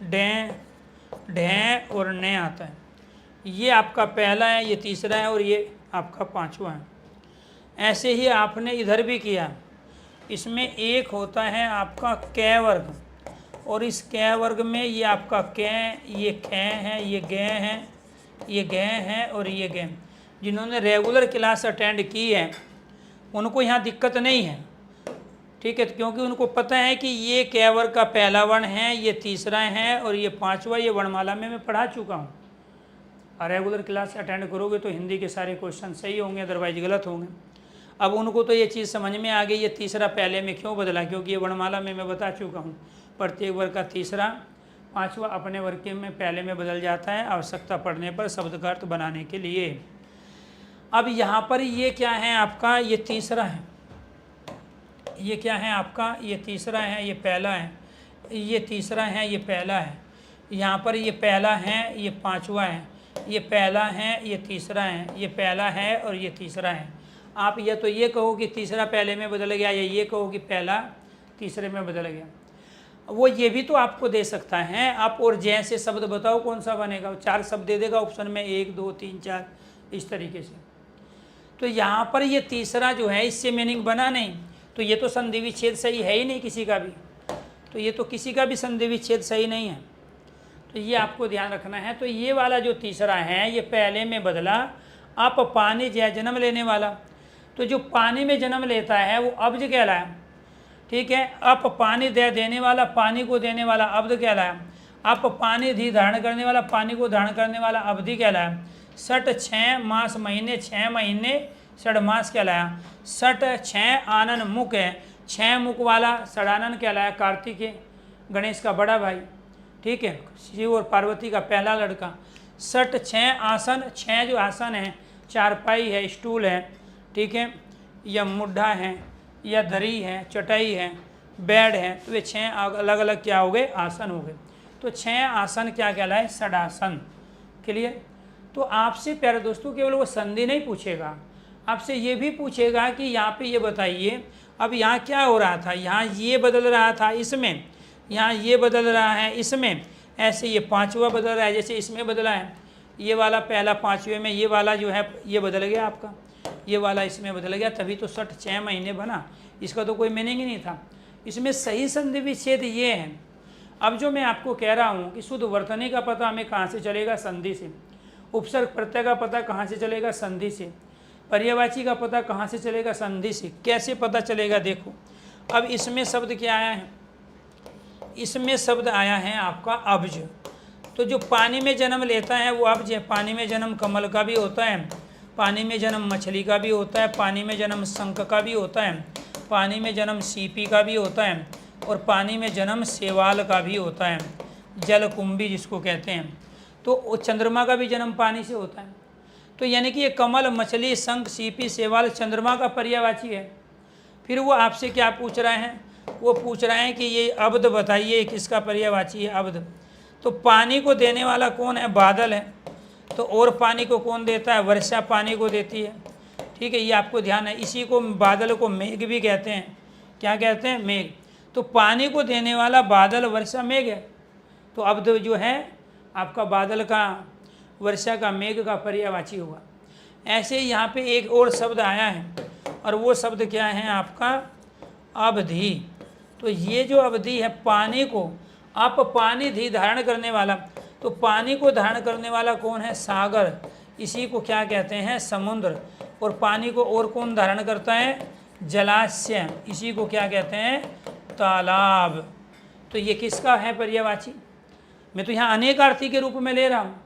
डै, ढै और नै आता है। ये आपका पहला है, ये तीसरा है और ये आपका पांचवा है। ऐसे ही आपने इधर भी किया। इसमें एक होता है आपका कै वर्ग, और इस कै वर्ग में ये आपका कै, ये कै है, ये गै है, ये गै है और ये गै। जिन्होंने रेगुलर क्लास अटेंड की है उनको यहाँ दिक्कत नहीं है, ठीक है, क्योंकि उनको पता है कि ये कै वर्ग का पहला वर्ण है, ये तीसरा है और ये पांचवा, ये वर्णमाला में मैं पढ़ा चुका हूँ। और रेगुलर क्लास अटेंड करोगे तो हिंदी के सारे क्वेश्चन सही होंगे, अदरवाइज गलत होंगे। अब उनको तो ये चीज़ समझ में आ गई, ये तीसरा पहले में क्यों बदला, क्योंकि ये वर्णमाला में मैं बता चुका हूँ। प्रत्येक वर्ग का तीसरा पांचवा अपने वर्ग के में पहले में बदल जाता है आवश्यकता पड़ने पर शब्द का अर्थ बनाने के लिए। अब यहाँ पर ये क्या है आपका, ये तीसरा है, ये क्या है आपका, ये तीसरा है, ये पहला है, ये तीसरा है, ये पहला है। यहाँ पर ये पहला है, ये पांचवा है, ये पहला है, ये तीसरा है, ये पहला है और ये तीसरा है। आप या तो ये कहो कि तीसरा पहले में बदल गया, या ये कहो कि पहला तीसरे में बदल गया। वो ये भी तो आपको दे सकता है। आप और जैसे शब्द बताओ कौन सा बनेगा, 4 शब्द दे देगा ऑप्शन में, 1 2 3 4 इस तरीके से। तो यहाँ पर ये तीसरा जो है इससे मीनिंग बना नहीं, तो ये तो संधि विच्छेद सही है ही नहीं किसी का भी, तो ये तो किसी का भी संधि विच्छेद सही नहीं है, तो ये आपको ध्यान रखना है। तो ये वाला जो तीसरा है ये पहले में बदला, आप पानी जय जन्म लेने वाला, तो जो पानी में जन्म लेता है वो अब्ज कहलाया, ठीक है। आप पानी दे देने वाला, पानी को देने वाला अब्द कहलाया। आप पानी धी धारण करने वाला, पानी को धारण करने वाला अवधि कहलाया। सठ 6 मास महीने, 6 महीने षड मास कहलाया। सठ 6 आनन मुख है, 6 मुख वाला षडानन कहलाया। कार्तिकेय गणेश का बड़ा भाई, ठीक है, शिव और पार्वती का पहला लड़का। सठ 6 आसन, 6 जो आसन है, चारपाई है, स्टूल है, ठीक है, या मुड्ढा है, या दरी है, चटाई है, बेड है, तो वे 6 अलग अलग क्या हो गए, आसन हो गए। तो 6 आसन क्या कहलाए, षडासन। क्लियर। तो आपसे प्यारे दोस्तों केवल वो संधि नहीं पूछेगा, आपसे ये भी पूछेगा कि यहाँ पे ये बताइए अब यहाँ क्या हो रहा था, यहाँ ये बदल रहा था इसमें, यहाँ ये बदल रहा है इसमें, ऐसे ये पांचवा बदल रहा है, जैसे इसमें बदला है, ये वाला पहला पांचवे में, ये वाला जो है ये बदल गया आपका, ये वाला इसमें बदल गया, तभी तो 6 महीने बना। इसका तो कोई मीनिंग ही नहीं था। इसमें सही संधि विच्छेद ये है। अब जो मैं आपको कह रहा हूँ कि शुद्ध वर्तनी का पता हमें कहाँ से चलेगा, संधि से। उपसर्ग प्रत्यय का पता कहाँ से चलेगा, संधि से। पर्यायवाची का पता कहाँ से चलेगा, संधि से। कैसे पता चलेगा, देखो। अब इसमें शब्द क्या आया है, इसमें शब्द आया है आपका अब्ज। तो जो पानी में जन्म लेता है वो अब्ज है। पानी में जन्म कमल का भी होता है, पानी में जन्म मछली का भी होता है, पानी में जन्म शंख का भी होता है, पानी में जन्म सीपी का भी होता है, और पानी में जन्म सेवाल का भी होता है, जलकुंभी जिसको कहते हैं। तो चंद्रमा का भी जन्म पानी से होता है। तो यानी कि ये कमल, मछली, शंख, सीपी, सेवाल चंद्रमा का पर्यायवाची है। फिर वो आपसे क्या पूछ रहे हैं, वो पूछ रहे हैं कि ये अब्द बताइए किसका पर्यायवाची है, अब्द। तो पानी को देने वाला कौन है, बादल है। तो और पानी को कौन देता है, वर्षा पानी को देती है, ठीक है, ये आपको ध्यान है। इसी को बादल को मेघ भी कहते हैं। क्या कहते हैं, मेघ। तो पानी को देने वाला बादल, वर्षा, मेघ है। तो अब्द जो है आपका बादल का, वर्षा का, मेघ का पर्यायवाची हुआ। ऐसे ही यहाँ पे एक और शब्द आया है, और वो शब्द क्या है आपका, अवधि। तो ये जो अवधि है, पानी को, आप पानी धी धारण करने वाला, तो पानी को धारण करने वाला कौन है, सागर। इसी को क्या कहते हैं, समुद्र। और पानी को और कौन धारण करता है, जलाशय। इसी को क्या कहते हैं, तालाब। तो ये किसका है पर्यायवाची। मैं तो यहाँ अनेकार्थी के रूप में ले रहा हूँ,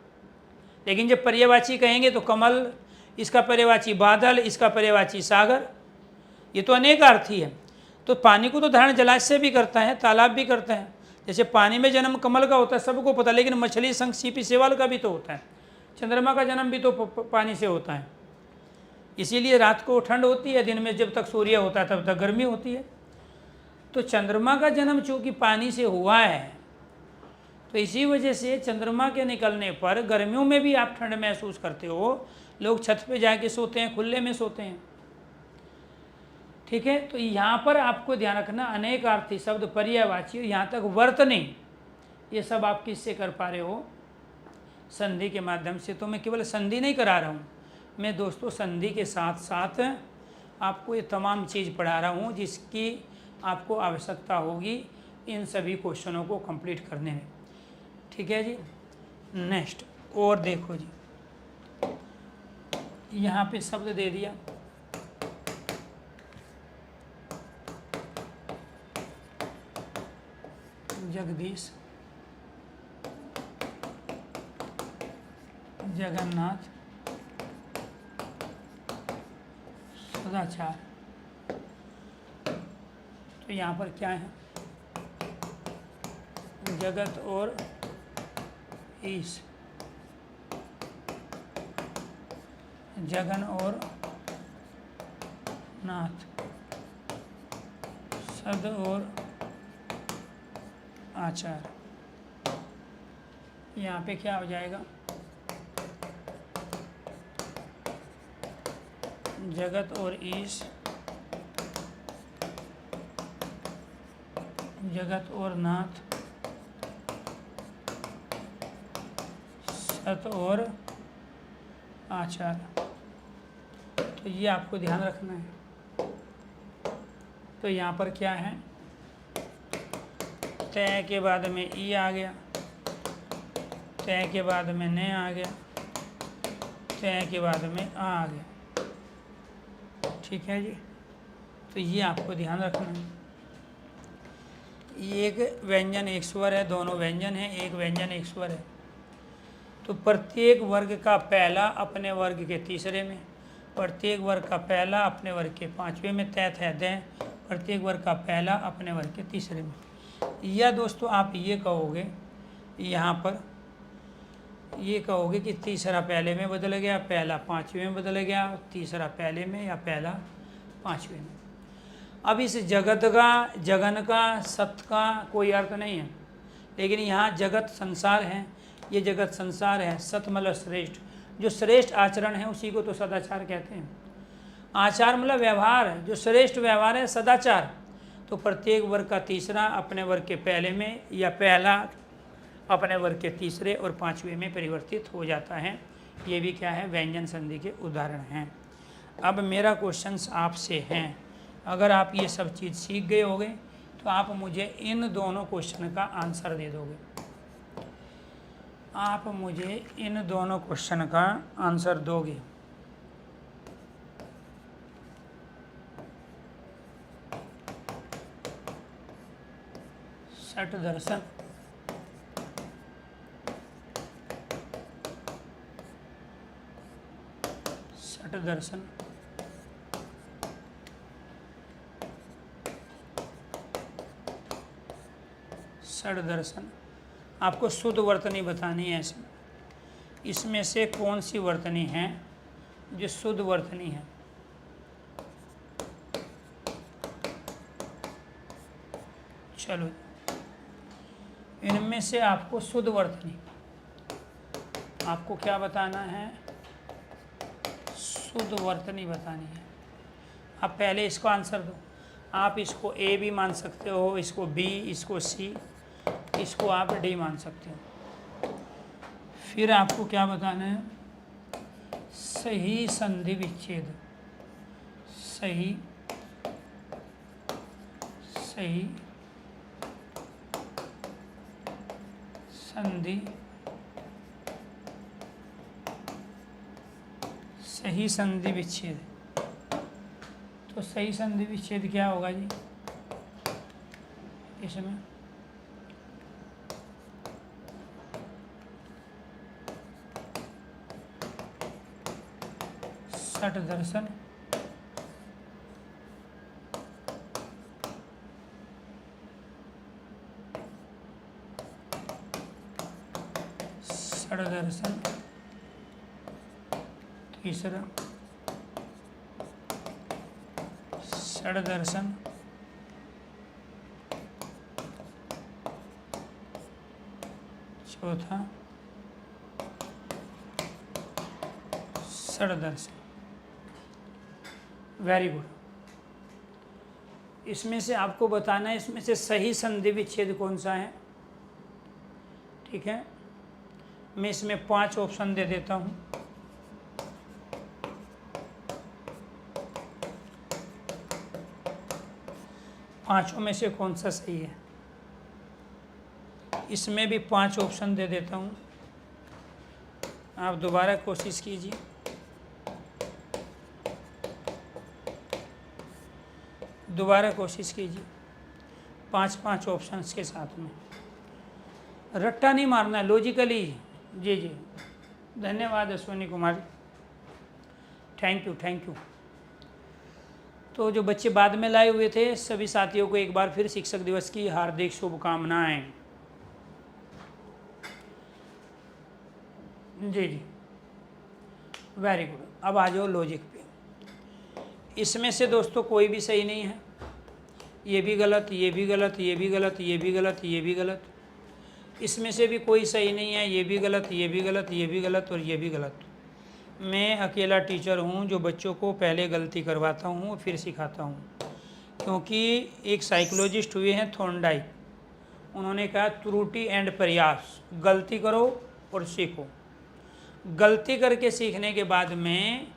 लेकिन जब पर्यायवाची कहेंगे तो कमल, इसका पर्यायवाची बादल, इसका पर्यायवाची सागर, ये तो अनेकार्थी है। तो पानी को तो धारण जलाशय भी करता है, तालाब भी करता है। जैसे पानी में जन्म कमल का होता है, सबको पता, लेकिन मछली, शंख, सीपी, सेवाल का भी तो होता है। चंद्रमा का जन्म भी तो पानी से होता है। इसीलिए रात को ठंड होती है, दिन में जब तक सूर्य होता है तब तक गर्मी होती है। तो चंद्रमा का जन्म चूँकि पानी से हुआ है, तो इसी वजह से चंद्रमा के निकलने पर गर्मियों में भी आप ठंड महसूस करते हो। लोग छत पे जाके सोते हैं, खुले में सोते हैं, ठीक है। तो यहाँ पर आपको ध्यान रखना, अनेकार्थी शब्द, पर्यायवाची, यहाँ तक वर्तनी, ये सब आप किससे कर पा रहे हो, संधि के माध्यम से। तो मैं केवल संधि नहीं करा रहा हूँ, मैं दोस्तों संधि के साथ साथ आपको ये तमाम चीज़ पढ़ा रहा हूँ जिसकी आपको आवश्यकता होगी इन सभी क्वेश्चनों को कंप्लीट करने में। ठीक है जी। नेक्स्ट और देखो जी, यहाँ पे शब्द दे दिया, जगदीश, जगन्नाथ, सदाचार। तो यहाँ पर क्या है, जगत और ईश, जगन और नाथ, सद और आचार। यहाँ पे क्या हो जाएगा, जगत और ईश, जगत और नाथ, सत और आचार। तो ये आपको ध्यान रखना है। तो यहाँ पर क्या है, तय के बाद में ई आ गया, तय के बाद में न आ गया, तय के बाद में आ गया। ठीक है जी। तो ये आपको ध्यान रखना है। ये एक व्यंजन एक स्वर है, दोनों व्यंजन हैं, एक व्यंजन एक स्वर है। तो प्रत्येक वर्ग का पहला अपने वर्ग के तीसरे में, प्रत्येक वर्ग का पहला अपने वर्ग के पांचवें में, तैथ है दें, प्रत्येक वर्ग का पहला अपने वर्ग के तीसरे में। या दोस्तों आप ये कहोगे, यहाँ पर ये कहोगे कि तीसरा पहले में बदल गया, पहला पांचवें में बदल गया, तीसरा पहले में या पहला पांचवें में। अब इस जगत का, जगन का, सत का कोई अर्थ नहीं है, लेकिन यहाँ जगत संसार है, ये जगत संसार है। सत मतलब श्रेष्ठ, जो श्रेष्ठ आचरण है उसी को तो सदाचार कहते हैं। आचार मतलब व्यवहार है, जो श्रेष्ठ व्यवहार है सदाचार। तो प्रत्येक वर्ग का तीसरा अपने वर्ग के पहले में या पहला अपने वर्ग के तीसरे और पांचवें में परिवर्तित हो जाता है। ये भी क्या है, व्यंजन संधि के उदाहरण हैं। अब मेरा क्वेश्चन आपसे है, अगर आप ये सब चीज़ सीख गए होगे तो आप मुझे इन दोनों क्वेश्चन का आंसर दे दोगे। आप मुझे इन दोनों क्वेश्चन का आंसर दोगे। सठ दर्शन, सठ दर्शन, सठ दर्शन। आपको शुद्ध वर्तनी बतानी है। इसमें से कौन सी वर्तनी है जो शुद्ध वर्तनी है? चलो, इनमें से आपको शुद्ध वर्तनी, आपको क्या बताना है, शुद्ध वर्तनी बतानी है। आप पहले इसको आंसर दो। आप इसको ए भी मान सकते हो, इसको बी, इसको सी, इसको आप डी मान सकते हो। फिर आपको क्या बताना है, सही संधि विच्छेद, सही सही संधि, सही संधि विच्छेद। तो सही संधि विच्छेद क्या होगा जी इसमें? सठ दर्शन, सठ दर्शन, तीसरा सठ दर्शन, चौथा सठ दर्शन। Very good. इसमें से आपको बताना है, इसमें से सही संधि विच्छेद कौन सा है। ठीक है, मैं इसमें 5 ऑप्शन दे देता हूँ। पाँचों में से कौन सा सही है? इसमें भी 5 ऑप्शन दे देता हूँ। आप दोबारा कोशिश कीजिए। दोबारा कोशिश कीजिए 5 ऑप्शंस के साथ में। रट्टा नहीं मारना है, लॉजिकली। जी जी, धन्यवाद अश्विनी कुमार, थैंक यू। तो जो बच्चे बाद में लाए हुए थे, सभी साथियों को एक बार फिर शिक्षक दिवस की हार्दिक शुभकामनाएं। जी, वेरी गुड। अब आ जाओ लॉजिक पे। इसमें से दोस्तों कोई भी सही नहीं है। ये भी गलत, ये भी गलत, ये भी गलत, ये भी गलत, ये भी गलत। इसमें से भी कोई सही नहीं है। ये भी गलत, ये भी गलत, ये भी गलत और ये भी गलत। मैं अकेला टीचर हूँ जो बच्चों को पहले गलती करवाता हूँ फिर सिखाता हूँ, क्योंकि एक साइकोलॉजिस्ट हुए हैं थॉर्नडाइक, उन्होंने कहा त्रुटि एंड प्रयास, गलती करो और सीखो। गलती करके सीखने के बाद में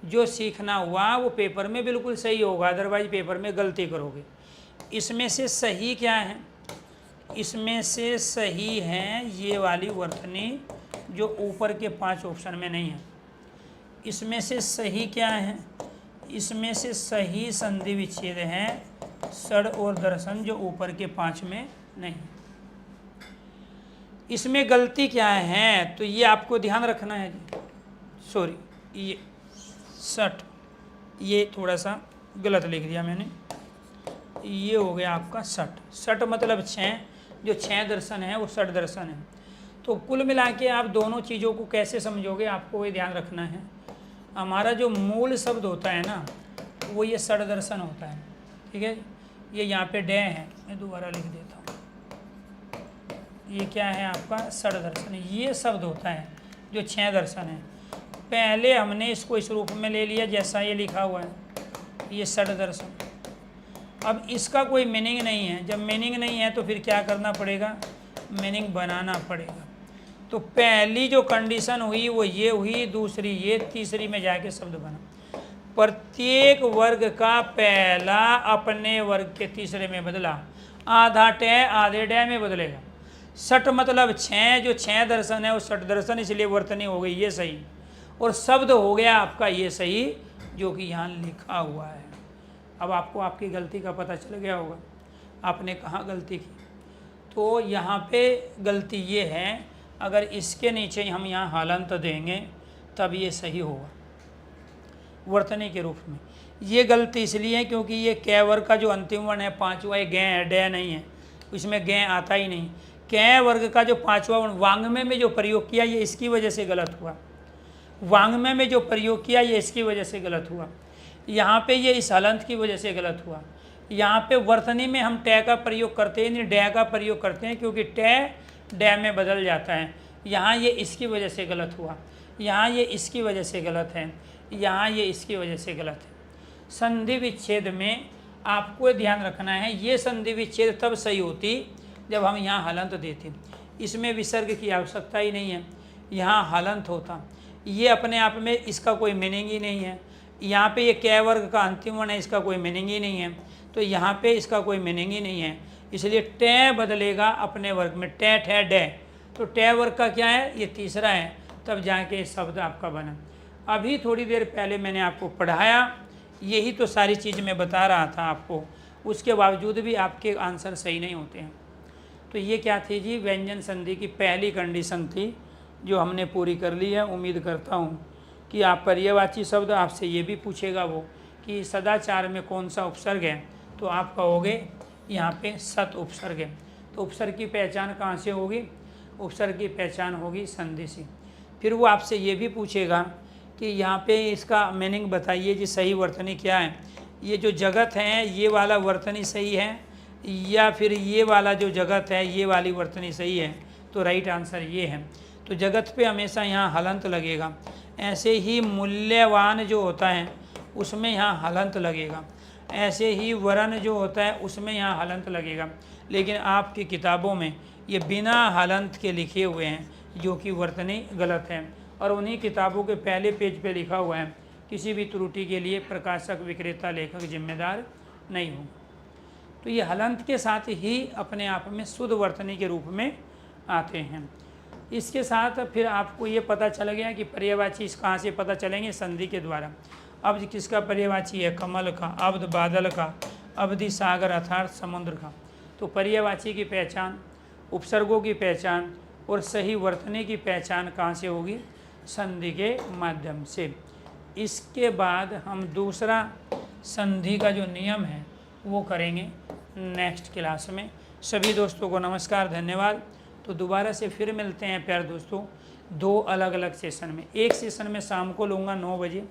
जो सीखना हुआ वो पेपर में बिल्कुल सही होगा, अदरवाइज पेपर में गलती करोगे। इसमें से सही क्या है? इसमें से सही है ये वाली वर्तनी जो ऊपर के 5 ऑप्शन में नहीं है। इसमें से सही क्या है? इसमें से सही संधि विच्छेद है सड़ और दर्शन, जो ऊपर के 5 में नहीं। इसमें गलती क्या है? तो ये आपको ध्यान रखना है जी। सॉरी, ये 60, ये थोड़ा सा गलत लिख दिया मैंने। ये हो गया आपका 60 मतलब 6, जो 6 दर्शन है वो 60 दर्शन है। तो कुल मिला के आप दोनों चीज़ों को कैसे समझोगे, आपको ये ध्यान रखना है। हमारा जो मूल शब्द होता है ना, वो ये 60 दर्शन होता है। ठीक है, ये यहाँ पे डे है, मैं दोबारा लिख देता हूँ। ये क्या है आपका 60 दर्शन, ये शब्द होता है जो 6 दर्शन है। पहले हमने इसको इस रूप में ले लिया जैसा ये लिखा हुआ है, ये 60 दर्शन। अब इसका कोई मीनिंग नहीं है। जब मीनिंग नहीं है तो फिर क्या करना पड़ेगा? मीनिंग बनाना पड़ेगा। तो पहली जो कंडीशन हुई वो ये हुई, दूसरी ये, तीसरी में जाके शब्द बना। प्रत्येक वर्ग का पहला अपने वर्ग के तीसरे में बदला, आधा टे आधे डे में बदलेगा। 60 मतलब 6, जो 6 दर्शन है वो 60 दर्शन, इसलिए वर्तनी हो गई ये सही, और शब्द हो गया आपका ये सही जो कि यहाँ लिखा हुआ है। अब आपको आपकी गलती का पता चल गया होगा, आपने कहाँ गलती की। तो यहाँ पे गलती ये है, अगर इसके नीचे हम यहाँ हलंत देंगे तब ये सही होगा वर्तनी के रूप में। ये गलती इसलिए है क्योंकि ये कै वर्ग का जो अंतिम वर्ण है 5वां, ये गै है, डे नहीं है, इसमें गै आता ही नहीं। कै वर्ग का जो 5वां वर्ण वांग्मय में जो प्रयोग किया ये इसकी वजह से गलत हुआ। वांग्मय में जो प्रयोग किया ये इसकी वजह से गलत हुआ। यहाँ पे ये इस हलंत की वजह से गलत हुआ। यहाँ पे वर्तनी में हम टै का प्रयोग करते हैं नहीं, डे का प्रयोग करते हैं, क्योंकि टै डे में बदल जाता है। यहाँ ये इसकी वजह से गलत हुआ, यहाँ ये इसकी वजह से गलत है, यहाँ ये इसकी वजह से गलत है। संधि विच्छेद में आपको ध्यान रखना है, ये संधि विच्छेद तब सही होती जब हम यहाँ हलंत देते। इसमें विसर्ग की आवश्यकता ही नहीं है, यहाँ हलंत होता। ये अपने आप में इसका कोई मीनिंग ही नहीं है। यहाँ पे ये कै वर्ग का अंतिम वर्ण है, इसका कोई मीनिंग ही नहीं है। तो यहाँ पे इसका कोई मीनिंग ही नहीं है, इसलिए टै बदलेगा अपने वर्ग में। टै ठै डे, तो टै वर्ग का क्या है? ये तीसरा है, तब जाके शब्द आपका बना। अभी थोड़ी देर पहले मैंने आपको पढ़ाया, यही तो सारी चीज़ मैं बता रहा था आपको, उसके बावजूद भी आपके आंसर सही नहीं होते हैं। तो ये क्या थी जी? व्यंजन संधि की पहली कंडीशन थी जो हमने पूरी कर ली है। उम्मीद करता हूँ कि आप पर्यायवाची शब्द आपसे ये भी पूछेगा वो कि सदाचार में कौन सा उपसर्ग है, तो आप कहोगे यहाँ पे सत उपसर्ग है। तो उपसर्ग की पहचान कहाँ से होगी? उपसर्ग की पहचान होगी संधि से। फिर वो आपसे ये भी पूछेगा कि यहाँ पे इसका मीनिंग बताइए जी, सही वर्तनी क्या है? ये जो जगत है ये वाला वर्तनी सही है या फिर ये वाला जो जगत है ये वाली वर्तनी सही है? तो राइट आंसर ये है। तो जगत पे हमेशा यहाँ हलंत लगेगा। ऐसे ही मूल्यवान जो होता है उसमें यहाँ हलंत लगेगा। ऐसे ही वरण जो होता है उसमें यहाँ हलंत लगेगा। लेकिन आपकी किताबों में ये बिना हलंत के लिखे हुए हैं, जो कि वर्तनी गलत है। और उन्हीं किताबों के पहले पेज पे लिखा हुआ है, किसी भी त्रुटि के लिए प्रकाशक, विक्रेता, लेखक जिम्मेदार नहीं हो। तो ये हलंत के साथ ही अपने आप में शुद्ध वर्तनी के रूप में आते हैं। इसके साथ फिर आपको ये पता चल गया कि पर्यायवाची कहाँ से पता चलेंगे, संधि के द्वारा। अब्द किसका पर्यायवाची है, कमल का। अब्द बादल का। अवधि सागर अर्थात समुद्र का। तो पर्यायवाची की पहचान, उपसर्गों की पहचान और सही वर्तनी की पहचान कहाँ से होगी, संधि के माध्यम से। इसके बाद हम दूसरा संधि का जो नियम है वो करेंगे नेक्स्ट क्लास में। सभी दोस्तों को नमस्कार, धन्यवाद। तो दोबारा से फिर मिलते हैं प्यारे दोस्तों, दो अलग अलग सेशन में। एक सेशन में शाम को लूँगा 9 बजे।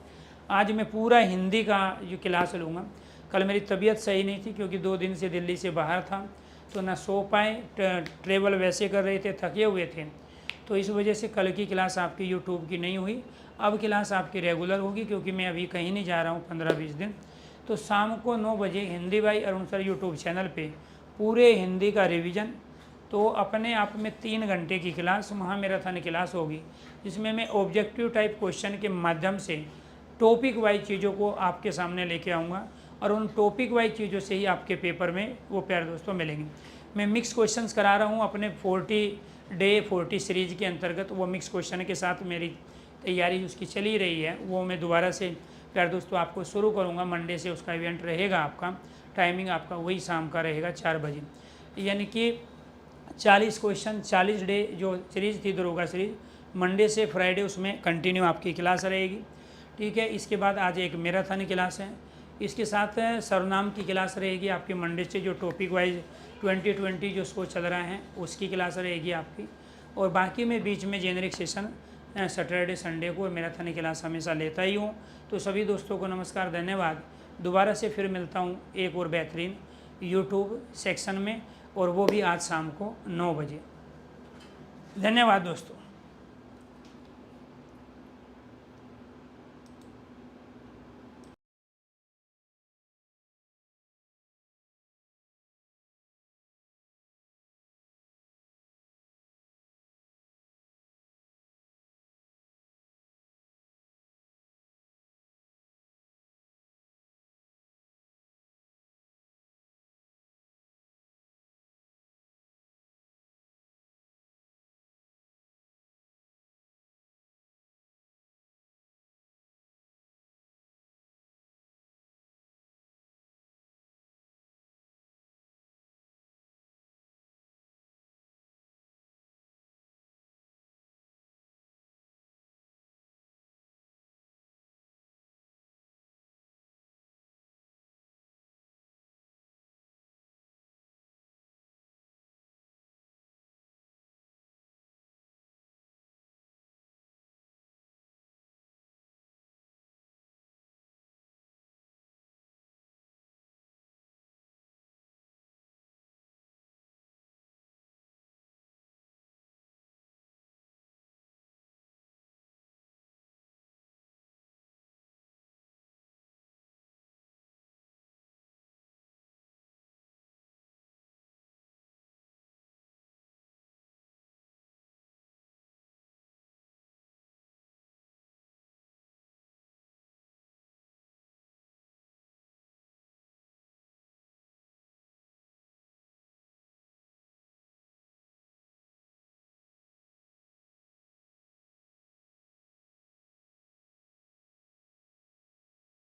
आज मैं पूरा हिंदी का जो क्लास लूँगा। कल मेरी तबीयत सही नहीं थी क्योंकि 2 दिन से दिल्ली से बाहर था, तो ना सो पाए, ट्रेवल वैसे कर रहे थे, थके हुए थे, तो इस वजह से कल की क्लास आपकी यूट्यूब की नहीं हुई। अब क्लास आपकी रेगुलर होगी क्योंकि मैं अभी कहीं नहीं जा रहा हूँ 15-20 दिन। तो शाम को 9 बजे Hindi by Arun sir YouTube channel पे पूरे हिंदी का रिवीजन। तो अपने आप में 3 घंटे की क्लास महामैराथन क्लास होगी, जिसमें मैं ऑब्जेक्टिव टाइप क्वेश्चन के माध्यम से टॉपिक वाइज चीज़ों को आपके सामने लेके आऊँगा और उन टॉपिक वाइज चीज़ों से ही आपके पेपर में वो प्यारे दोस्तों मिलेंगे। मैं मिक्स क्वेश्चंस करा रहा हूँ अपने 40 सीरीज के अंतर्गत। वो मिक्स क्वेश्चन के साथ मेरी तैयारी उसकी चली रही है, वो मैं दोबारा से प्यारे दोस्तों आपको शुरू करूँगा। मंडे से उसका इवेंट रहेगा, आपका टाइमिंग आपका वही शाम का रहेगा 4 बजे। यानी कि 40 क्वेश्चन 40 डे जो सीरीज़ थी दरोगा सीरीज, मंडे से फ्राइडे उसमें कंटिन्यू आपकी क्लास रहेगी। ठीक है। इसके बाद आज एक मैराथन क्लास है, इसके साथ सर्वनाम की क्लास रहेगी आपकी मंडे से, जो टॉपिक वाइज 2020 जो शो चल रहा है उसकी क्लास रहेगी आपकी। और बाकी मैं बीच में जेनरिक सेशन सैटरडे संडे को मैराथन क्लास हमेशा लेता ही हूँ। तो सभी दोस्तों को नमस्कार, धन्यवाद। दोबारा से फिर मिलता हूँ एक और बेहतरीन यूट्यूब सेक्शन में, और वो भी आज शाम को 9 बजे। धन्यवाद दोस्तों।